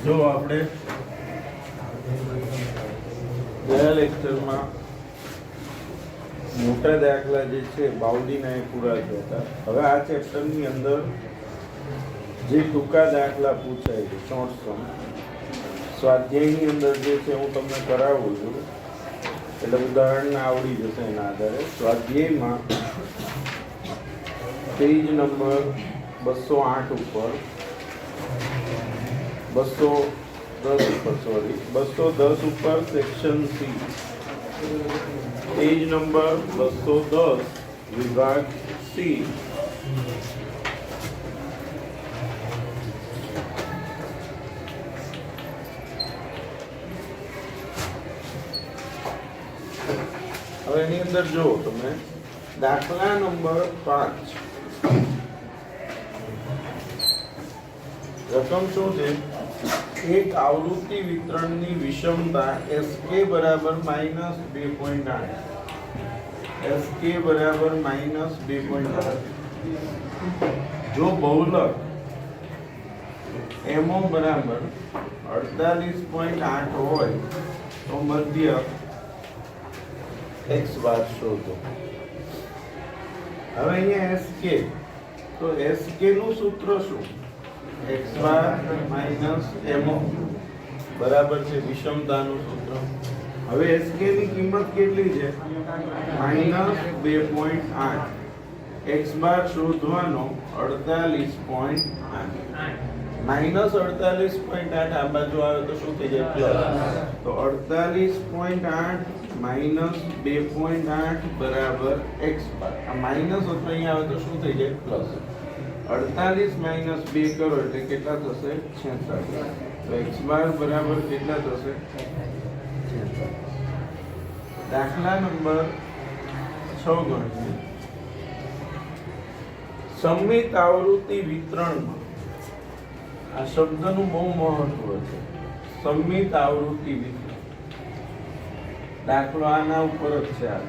જો આપણે ગયા લેક્ચરમાં મોટા દાખલા જે છે બાઉલીના એ પૂરા થયા હતા. હવે આ ચેપ્ટરની અંદર જે ટૂંકા દાખલા પૂછાય છે શોર્ટ સમ સ્વાધ્યાયની અંદર જે છે હું તમને કરાવું છું, એટલે ઉદાહરણ આવડી જશે એના આધારે. સ્વાધ્યાયમાં પેજ નંબર 208 ઉપર 210 ઉપર સેક્શન સી, પેજ નંબર 210 વિભાગ સી. હવે એની અંદર જો તમે દાખલા નંબર 5 રકમ શું છે? એક આવૃત્તિ વિતરણની વિષમતા Sk બરાબર -2.8, Sk બરાબર -2.8. જો બહુલક MO બરાબર 48.8 હોય તો મધ્યક x બાર શોધો. હવે અહીંયા Sk, તો Sk નું સૂત્ર શું? x બાર -MO બરાબર છે વિષમતાનું સૂત્ર. હવે Sk ની કિંમત કેટલી છે? -2.8. x બાર શોધવાનો 48.8. -48.8 આ બાજુ આવે તો શું થઈ જાય? પ્લસ. તો 48.8 -2.8 બરાબર x બાર. આ માઈનસ હતો અહીંયા આવે તો શું થઈ જાય? પ્લસ. 48 - 2 કરો એટલે કેટલા થશે? 46. તો x બાર બરાબર કેટલા થશે? 46. દાખલા નંબર 6 ગણીએ. સમમિત આવૃત્તિ વિતરણમાં આ શબ્દનું બહુ મહત્વ છે. સમમિત આવૃત્તિ વિતરણ દાખલો આના ઉપર જ છે. આ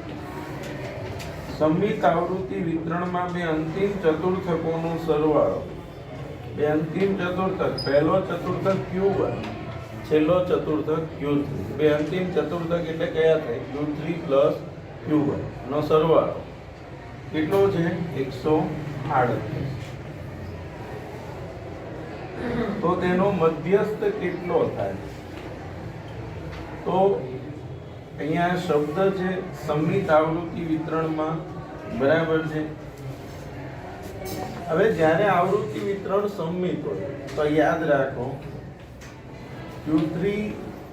સમમિત આવૃત્તિ વિતરણમાં બે અંતિમ ચતુર્થકોનો સરવાળો, બે અંતિમ ચતુર્થક, પહેલો ચતુર્થક Q1, છેલ્લો ચતુર્થક Q3. બે અંતિમ ચતુર્થક એટલે કયા થાય? Q3 plus Q1 નો સરવાળો કેટલો છે? 138. તો તેનો મધ્યસ્થ કેટલો થાય? તો અહીંયા શબ્દ છે સમમિત આવૃત્તિ વિતરણમાં, બરાબર છે. હવે જ્યારે આવૃત્તિ વિતરણ સમમિત હોય તો યાદ રાખો Q3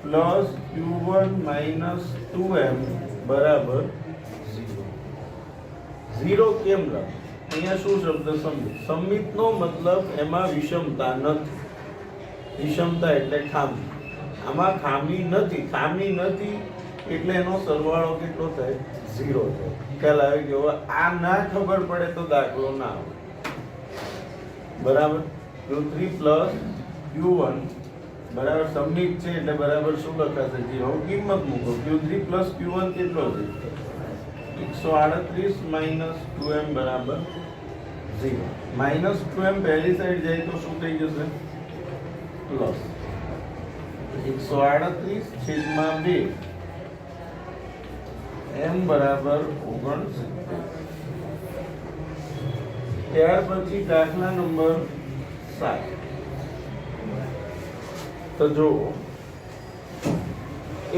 plus Q1 minus 2m બરાબર 0. કેમ લખ? અહીંયા શું શબ્દ? સમમિત. સમમિતનો મતલબ એમાં વિષમતા નથી. વિષમતા એટલે ખામી. આમાં ખામી નથી. ખામી નથી એટલે એનો સરવાળો કેટલો થાય? 0 થાય. ખ્યાલ આવે કે આ ના ખબર પડે તો દાખલો ના આવે. બરાબર. Q3 plus Q1 બરાબર સમમિત છે એટલે બરાબર શું લખાશે? 0. કિંમત મૂકો. Q3 plus Q1 કેટલો છે? 138 minus 2m બરાબર 0. -2m પહેલી સાઈડ જાય તો શું થઈ જશે? પ્લસ. 138/2 m બરાબર 69. ત્યાર પછી દાખલા નંબર 7. તો જો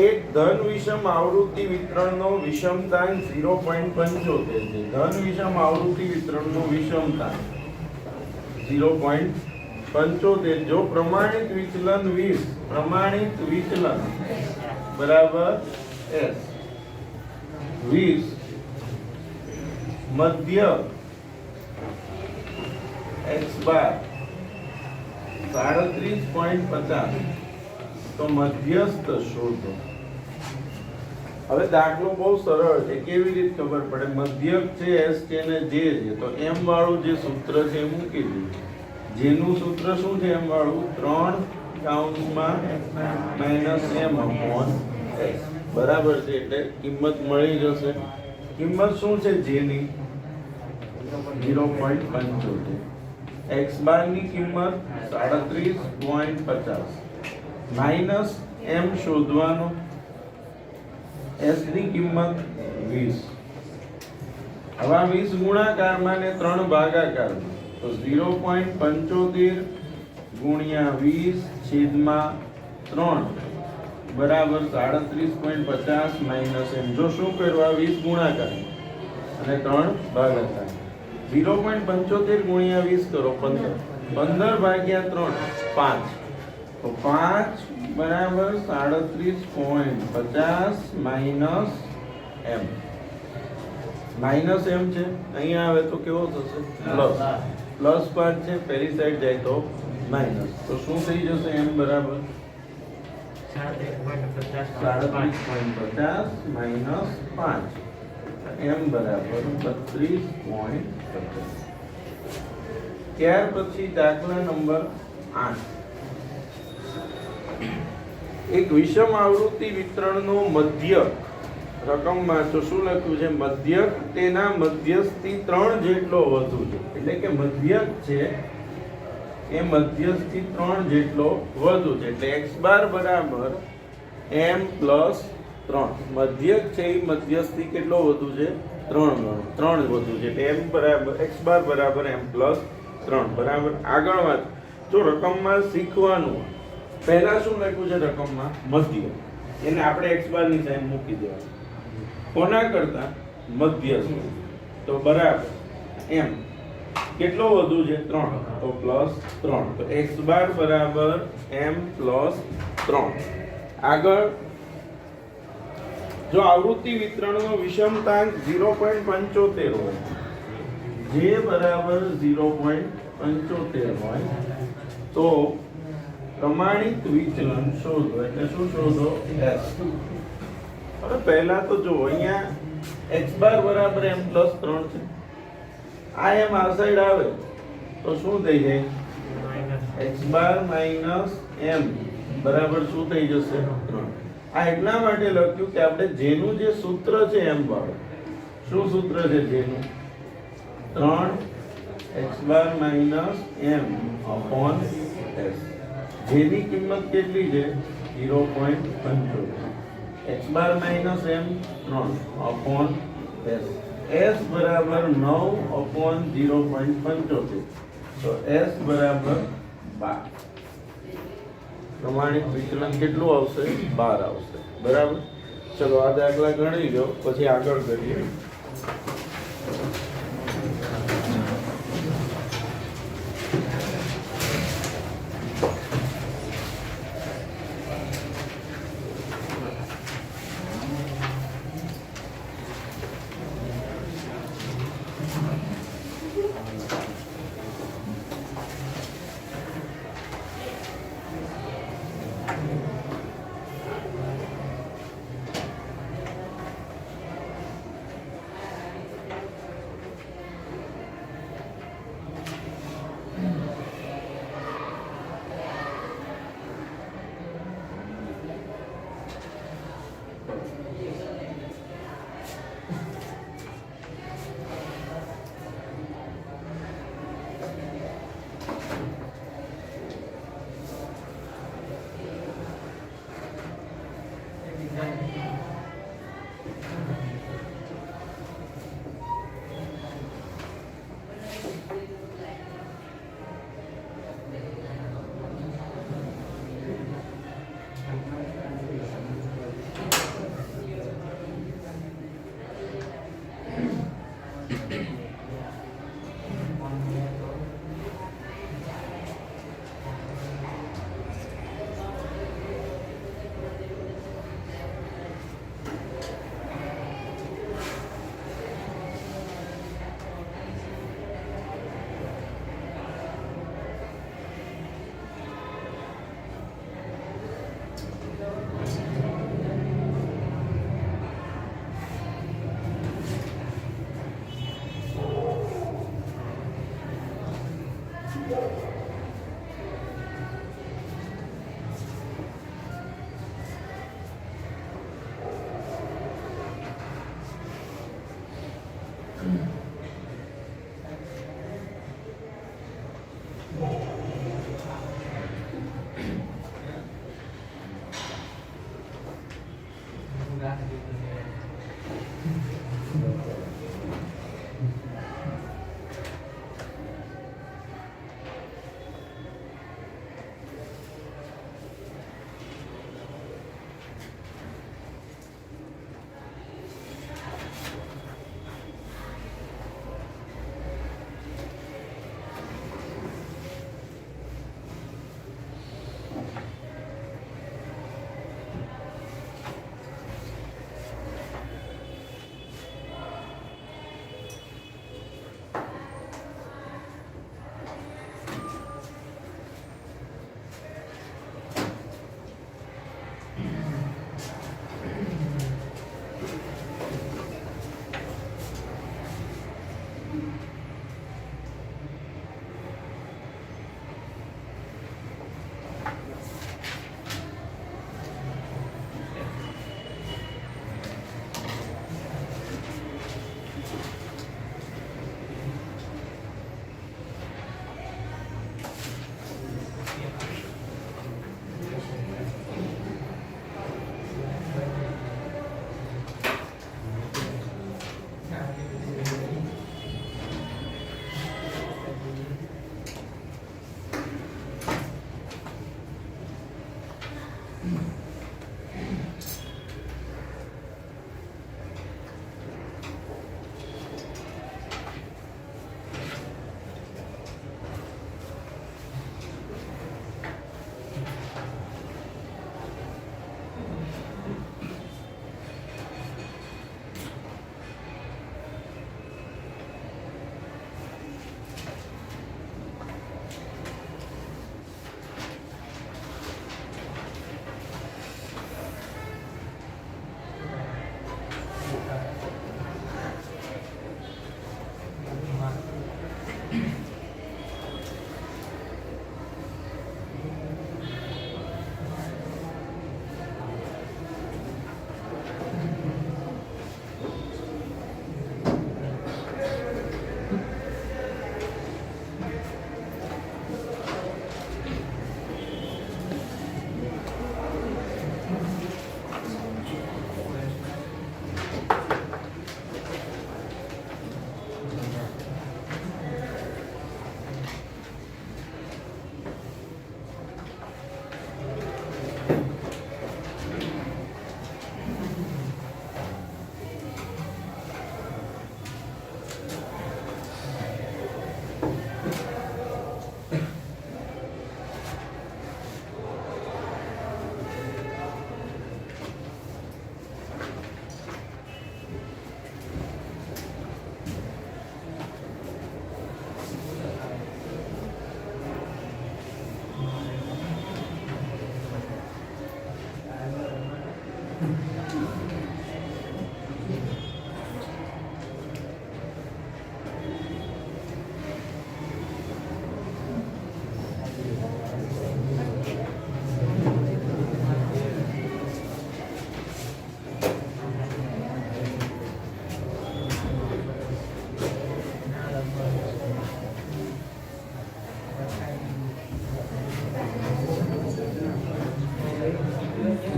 એક ધન વિષમ આવૃત્તિ વિતરણનો વિષમતાંક 0.75 છે. ધન વિષમ આવૃત્તિ વિતરણનો વિષમતાંક 0.75. જો પ્રમાણિત વિચલન 20, પ્રમાણિત વિચલન બરાબર s 20, મધ્યક x બાર 37.50, તો મધ્યસ્થ શોધો. હવે દાખલો બહુ સરળ છે. કેવી રીતે ખબર પડે? મધ્યક છે s છે ને j છે, તો m વાળું જે સૂત્ર છે એ મૂકી દીધું. જેનું સૂત્ર શું છે? m વાળું 3/-m/s બરાબર છે. એટલે કિંમત મળી જશે. કિંમત શું છે? j ની 0.75. x બાર ની કિંમત 37.50 માઈનસ m શોધવાનો, s ની કિંમત 20. હવે 20 ગુણાકારમાં ને 3 ભાગાકારમાં, તો 0.75 ગુણ્યા 20 છેદમાં 3 બરાબર 37.50 માઈનસ m. જો શું કરવા 20 ગુણાકાર અને 3 ભાગાકાર, 0.75 ગુણ્યા 20 કરો 15, 15 ભાગ્યા 3 5, તો 5 બરાબર 37.50 માઈનસ m. માઈનસ m છે, અહીંયા આવે તો કેવો થશે પ્લસ, પ્લસ 5 છે, પહેલી સાઈડ જાય તો માઈનસ, તો શું થઈ જશે m બરાબર 37.50 માઈનસ 5, m બરાબર 32.50. ત્યાર પછી દાખલા નંબર 8. એક વિષમ આવૃત્તિ વિતરણનો મધ્યક રકમમાં તો શું લખ્યું છે, મધ્યક તેના મધ્યસ્થથી 3 જેટલો વધુ છે, એટલે કે મધ્યક છે એ મધ્યસ્થથી 3 જેટલો વધુ છે, એટલે x બાર બરાબર m પ્લસ 3. મધ્યક છે એ મધ્યસ્થથી કેટલો વધુ છે, 3 વધુ છે, એટલે m બરાબર x બાર બરાબર m પ્લસ 3 બરાબર. આગળ વાત, જો રકમમાં શીખવાનું, પહેલા શું લખ્યું છે રકમમાં મધ્યક, એને આપણે x બાર ની સાઈન મૂકી દેવાનું, કોના કરતા મધ્યસ્થ, તો બરાબર m કેટલો વધુ છે 3, તો પ્લસ 3, તો x બાર બરાબર m પ્લસ 3. આગળ, જો આવૃત્તિ વિતરણનો વિષમતાંક 0.75 હોય, j બરાબર 0.75 હોય, તો પ્રમાણિત વિચલન શોધો, એટલે શું શોધો, s. હવે પહેલા તો જો અહીંયા x બાર બરાબર m પ્લસ 3 છે, આ m આ સાઈડ આવે તો શું થઈ જાય, x બાર માઈનસ m બરાબર શું થઈ જશે 3. આ એટલા માટે લખ્યું કે આપણે જેનું જે સૂત્ર છે m વાળું, શું સૂત્ર છે જેનું, 3 x bar minus m upon s, જેની કિંમત કેટલી છે 0.75, x bar minus m 3 upon s, s બરાબર 9 અપોન 0.75, તો s બરાબર 12. પ્રમાણિત વિચલન કેટલું આવશે, 12 આવશે બરાબર. ચલો આ દાખલા ગણી લો, પછી આગળ કરીએ.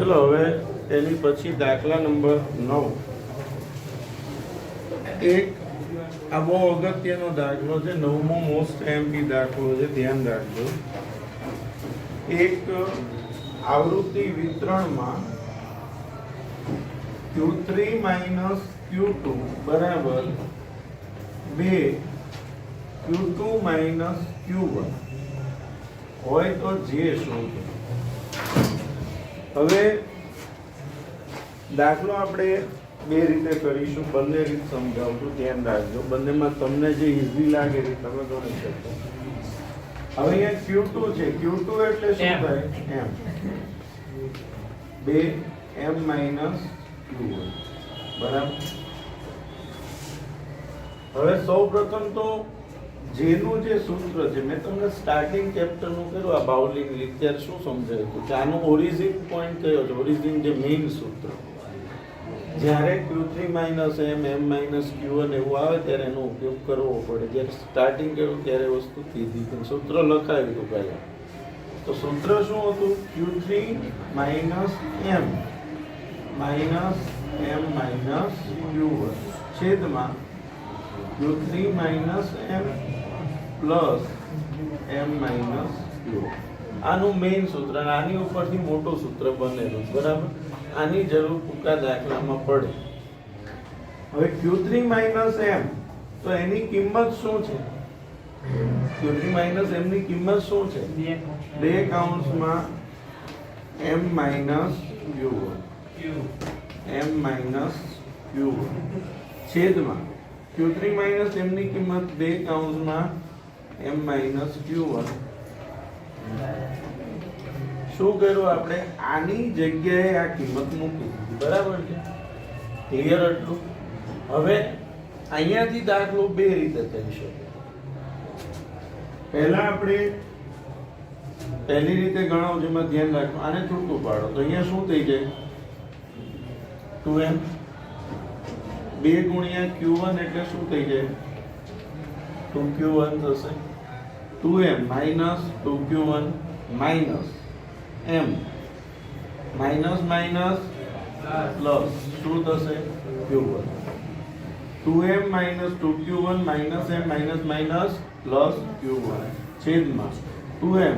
ચલો હવે તેની પછી દાખલા નંબર 9. એક આ બહુ અગત્યનો દાખલો છે, 9મો મોસ્ટ એમપી દાખલો છે, ધ્યાન રાખજો. એક આવૃત્તિ વિતરણમાં Q3 Q2 બરાબર 2 Q2 Q1 હોય તો જે શોધો. હવે દાખલો આપણે બે રીતે કરીશું, બંને રીત સમજાવું છું, ધ્યાન રાખજો. બંનેમાં તમને જે ઈઝી લાગે એ તમે ગણી શકો. હવે અહીંયા Q2 છે, Q2 એટલે શું થાય? m 2m Q1 બરાબર. હવે સૌપ્રથમ તો જેનું જે સૂત્ર છે, મેં તમને સ્ટાર્ટિંગ ચેપ્ટરનું કર્યું આ બાઉલિંગ લીક, ત્યારે શું સમજાયું હતું કે આનો ઓરિજિન પોઈન્ટ કયો છે? ઓરિજિન જે મેઇન સૂત્ર, જ્યારે Q3 - m Q1 એવું આવે ત્યારે એનો ઉપયોગ કરવો પડે. જ્યારે સ્ટાર્ટિંગ કર્યું ત્યારે વસ્તુ કીધી પણ સૂત્ર લખાવ્યું હતું પહેલા. તો સૂત્ર શું હતું? Q3 - m Q1 છેદમાં Q3 - m plus m Q. આનું મેઇન સૂત્ર, અને આની ઉપરથી મોટું સૂત્ર બનેલું, બરાબર. આની જરૂર ટૂંકા દાખલામાં પડે. હવે Q3 - m, તો એની કિંમત શું છે? Q3 - m ની કિંમત શું છે? 2 કૌંસમાં m Q1 છેદમાં Q3 - m ની કિંમત 2 કૌંસમાં m Q1. શું કર્યું આપણે? આની જગ્યાએ આ કિંમત મૂકી દીધી, બરાબર છે? ક્લિયર એટલું? હવે અહીંયાથી દાખલો બે રીતે થઈ શકે. પહેલા આપણે પહેલી રીતે ગણાવો, જેમાં ધ્યાન રાખો, આને છૂટું પાડો તો અહીંયા શું થઈ જાય? 2m 2 ગુણ્યા Q1 એટલે શું થઈ જાય? 2Q1 થશે. 2m minus 2Q1 minus m minus minus plus શું થશે? Q1. 2m minus 2Q1 minus m minus minus plus Q1 છેદમાં 2m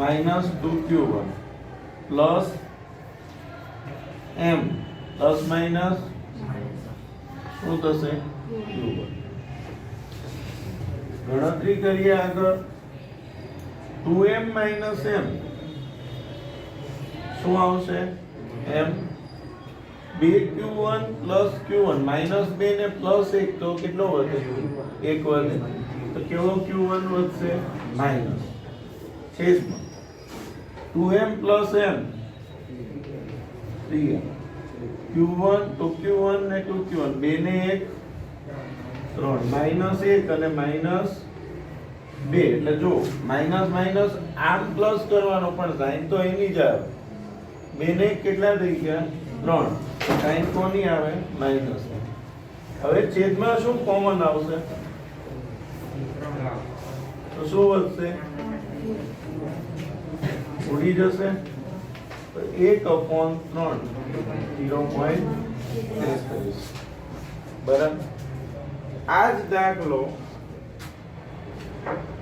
minus 2Q1 plus m plus minus શું થશે? Q1. ગણતરી કરીએ આગળ. 2m માઇનસ m શું આવશે? m 2Q1 plus Q1 minus 2 ને પ્લસ 1 તો કેટલો વધે? 1 વધે. તો કેવો Q1 વધશે? માઇનસ છેદમાં 2m plus m 3m Q1 તો Q1 ને 2Q1 2 ને 1 3 માઇનસ 1 અને માઇનસ 2 એટલે જો માઇનસ માઇનસ આમ પ્લસ કરવાનો પણ સાઈન તો એની જ આવે. 2 ને 1 કેટલા થઈ ગયા? 3. સાઈન કોની આવે? માઇનસ. હવે છેદમાં શું કોમન આવશે? તો શું વધશે? ઉડી જશે. તો 1/3 0.33 બરાબર. આ જ દાખલો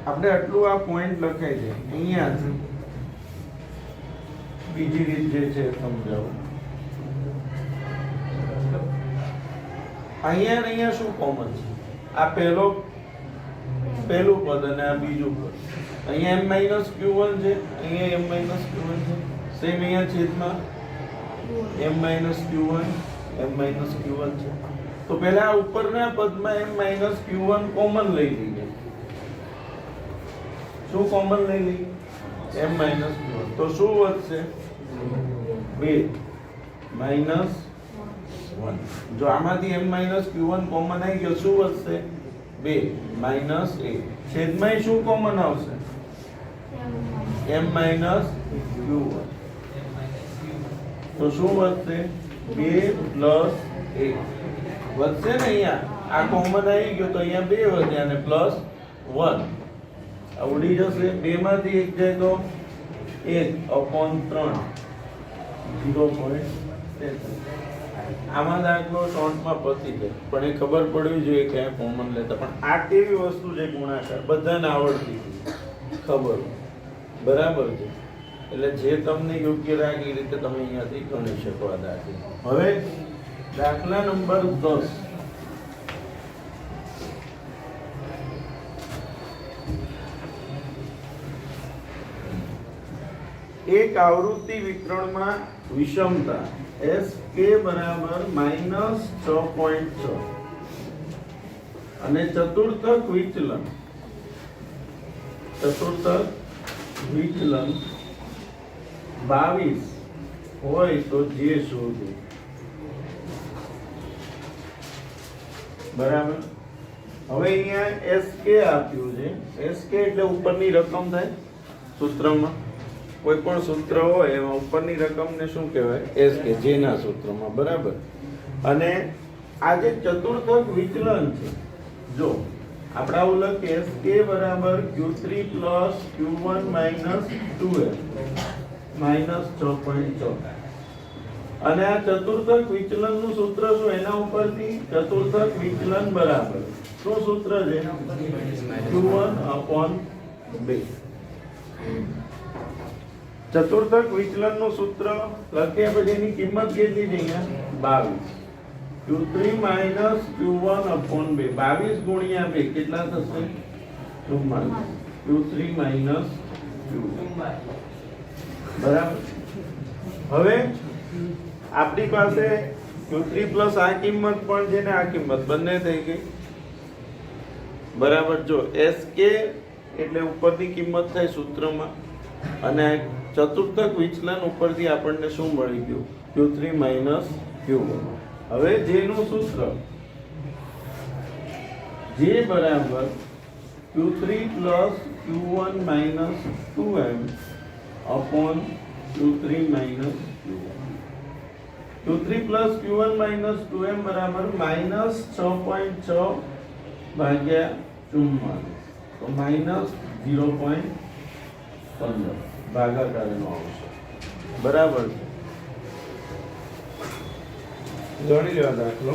આપણે આટલું આ પોઈન્ટ લખાય છે અહીંયા. બીજી રીત જે છે સમજાવું. અહીંયા ને અહીંયા શું કોમન છે? આ પહેલું પદ અને આ બીજું પદ. અહીંયા m Q1 છે, અહીંયા m Q1 છે. સેમ અહીંયા છેદમાં m Q1 છે. તો પહેલા ઉપરના પદમાં m Q1 કોમન લઈ લઈએ. શું કોમન લઈ લઈએ? m Q1. તો શું વધશે? 2 માઇનસ 1. જો આમાંથી m માઇનસ q1 કોમન આવી ગયો શું વધશે 2 માઇનસ a. છેદમાં શું કોમન આવશે m માઇનસ q1. તો શું વધશે 2 પ્લસ a વધશે ને અહીંયા આ કોમન આવી ગયો તો અહીંયા 2 વધે અને પ્લસ 1 આ ઉડી જશે 2 માંથી 1 જાય તો 1/3 0.33. આમાં દાખલો શોર્ટમાં પતી જાય પણ એ ખબર પડવી જોઈએ કે આ કોમન લેતા. પણ આ કેવી વસ્તુ છે ગુણાકાર બધાને આવડતી ખબર બરાબર છે એટલે જે તમને યોગ્ય લાગે એ રીતે તમે અહીંયાથી ગણી શકો આ દાખલા. હવે દાખલા નંબર 10. એક આવૃત્તિ વિતરણમાં વિષમતા Sk બરાબર -6.6 અને ચતુર્થક વિચલન 22 હોય તો જે શોધો. બરાબર. હવે અહીંયા Sk આપ્યું છે. Sk એટલે ઉપરની રકમ થાય સૂત્રમાં કોઈ પણ સૂત્ર હોય એમાં ઉપરની રકમને શું કહેવાય Sk જેના સૂત્રમાં. બરાબર. અને આ જે ચતુર્થક વિચલન છે જો આપણે આવું લખીએ Sk બરાબર q3 plus q1 minus 2m minus 6.4 અને આ ચતુર્થક વિચલનનું સૂત્ર શું એના ઉપરથી ચતુર્થક વિચલન બરાબર શું સૂત્ર છે q1/2. ચતુર્થક વિચલનનું સૂત્ર લખ્યા પછી એની કિંમત કેટલી છે અહીંયા 22 q3 q1/2 22 ગુણ્યા 2 કેટલા થશે 44 q3 q1 બરાબર. હવે આપણી પાસે q3 પ્લસ આ કિંમત પણ છે ને આ કિંમત બંને થઈ ગઈ. બરાબર. જો Sk એટલે ઉપરની કિંમત થાય સૂત્રમાં અને ચતુર્થક વિચલન ઉપરથી આપણને શું મળી ગયું q3 q1. હવે જેનું સૂત્ર j બરાબર q3 plus q1 minus 2m upon q3 minus q1. q3 plus q1 minus 2m બરાબર -6.6 ભાગ્યા 44 તો -0.15 ભાગાકારનો આવશે. બરાબર છે. ગણી લેવા દાખલો.